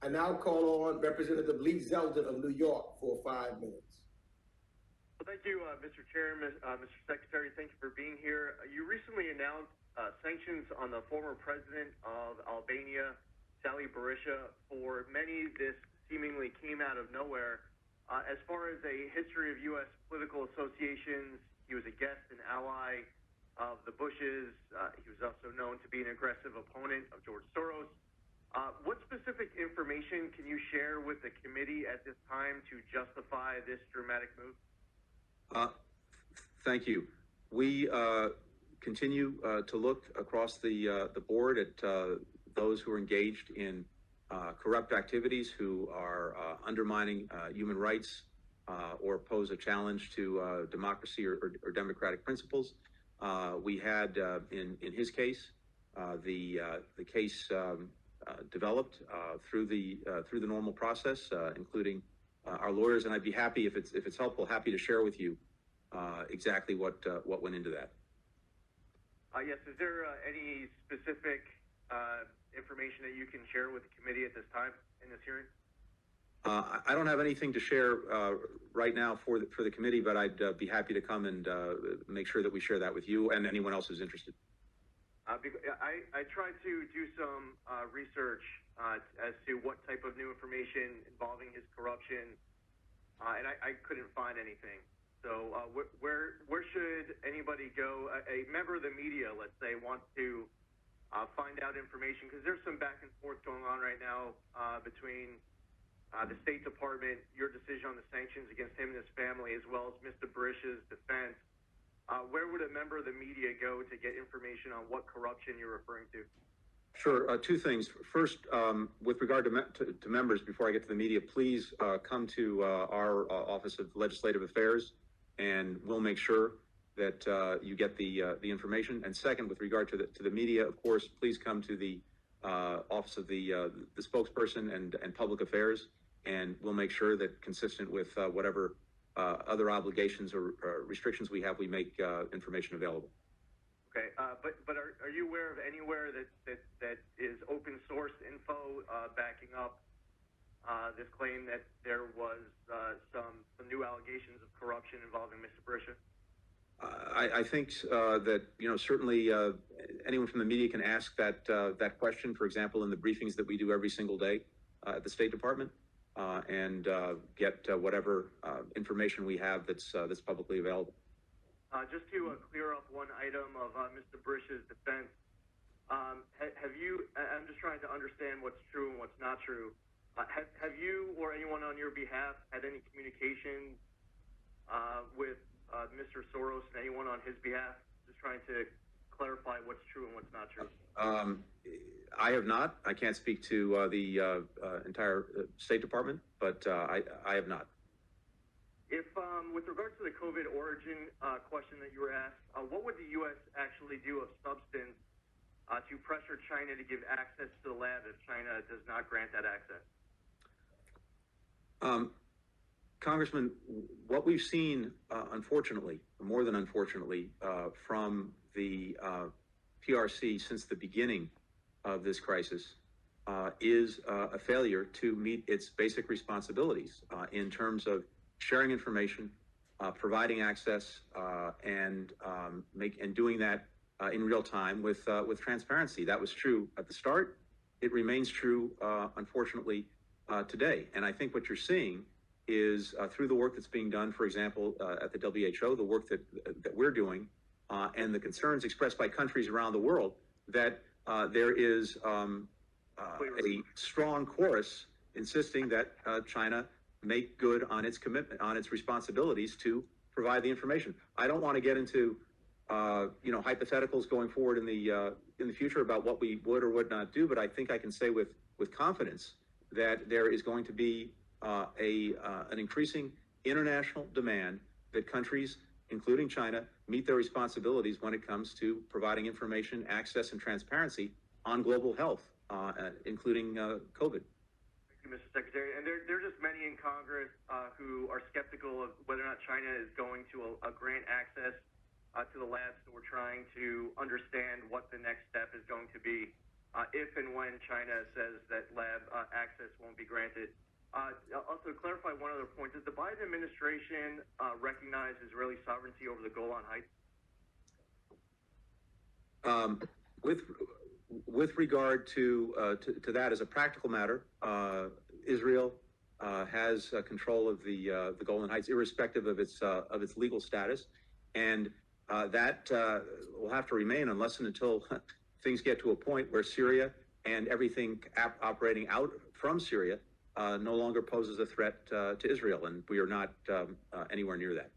I now call on Representative Lee Zeldin of New York for 5 minutes. Well, thank you, Mr. Chair, Mr. Secretary. Thank you for being here. You recently announced sanctions on the former president of Albania, Sali Berisha. For many, this seemingly came out of nowhere. As far as a history of U.S. political associations, he was a guest and ally of the Bushes. He was also known to be an aggressive opponent of George Soros. What specific information can you share with the committee at this time to justify this dramatic move? Thank you. We continue to look across the board at those who are engaged in corrupt activities, who are undermining human rights or pose a challenge to democracy or democratic principles. We had, in his case, the case developed through the normal process, including our lawyers, and I'd be happy, if it's helpful, happy to share with you exactly what went into that. Yes. Is there any specific information that you can share with the committee at this time in this hearing? I don't have anything to share right now for the committee, but I'd be happy to come and make sure that we share that with you and anyone else who's interested. I tried to do some research as to what type of new information involving his corruption, and I couldn't find anything. So where should anybody go? A member of the media, let's say, wants to find out information, because there's some back and forth going on right now between the State Department, your decision on the sanctions against him and his family, as well as Mr. Berish's defense. Where would a member of the media go to get information on what corruption you're referring to? Sure. Two things. First, with regard to members, before I get to the media, please come to our Office of Legislative Affairs, and we'll make sure that you get the information. And second, with regard to the media, of course, please come to the Office of the spokesperson and Public Affairs, and we'll make sure that, consistent with whatever other obligations or restrictions we have, we make information available. Okay, but are you aware of anywhere that is open source info backing up this claim that there was some new allegations of corruption involving Mr. Berisha? I think that, certainly anyone from the media can ask that question, for example, in the briefings that we do every single day at the State Department, and get whatever information we have that's publicly available. Just to clear up one item of Mr. Berish's defense, have you? I'm just trying to understand what's true and what's not true. Have you or anyone on your behalf had any communication with Mr. Soros and anyone on his behalf? Just trying to clarify what's true and what's not true. I have not. I can't speak to the entire State Department, but I have not. If, with regard to the COVID origin question that you were asked, what would the U.S. actually do of substance to pressure China to give access to the lab if China does not grant that access? Congressman, what we've seen, unfortunately, more than unfortunately, from the PRC since the beginning of this crisis is a failure to meet its basic responsibilities in terms of sharing information, providing access, and doing that in real time with transparency. That was true at the start. It remains true, unfortunately, today. And I think what you're seeing is through the work that's being done, for example, at the WHO, the work that we're doing, and the concerns expressed by countries around the world, that there is a strong chorus insisting that China make good on its commitment, on its responsibilities to provide the information. I don't want to get into hypotheticals going forward in the future about what we would or would not do, but I think I can say with confidence that there is going to be an increasing international demand that countries, including China, meet their responsibilities when it comes to providing information, access, and transparency on global health, including COVID. Thank you, Mr. Secretary. And there are just many in Congress who are skeptical of whether or not China is going to grant access to the labs. So we're trying to understand what the next step is going to be. if and when China says that lab access won't be granted. Also, clarify one other point. Does the Biden administration recognize Israeli sovereignty over the Golan Heights? With regard to that, as a practical matter, Israel has control of the Golan Heights, irrespective of its legal status, and that will have to remain unless and until things get to a point where Syria and everything operating out from Syria no longer poses a threat to Israel, and we are not anywhere near that.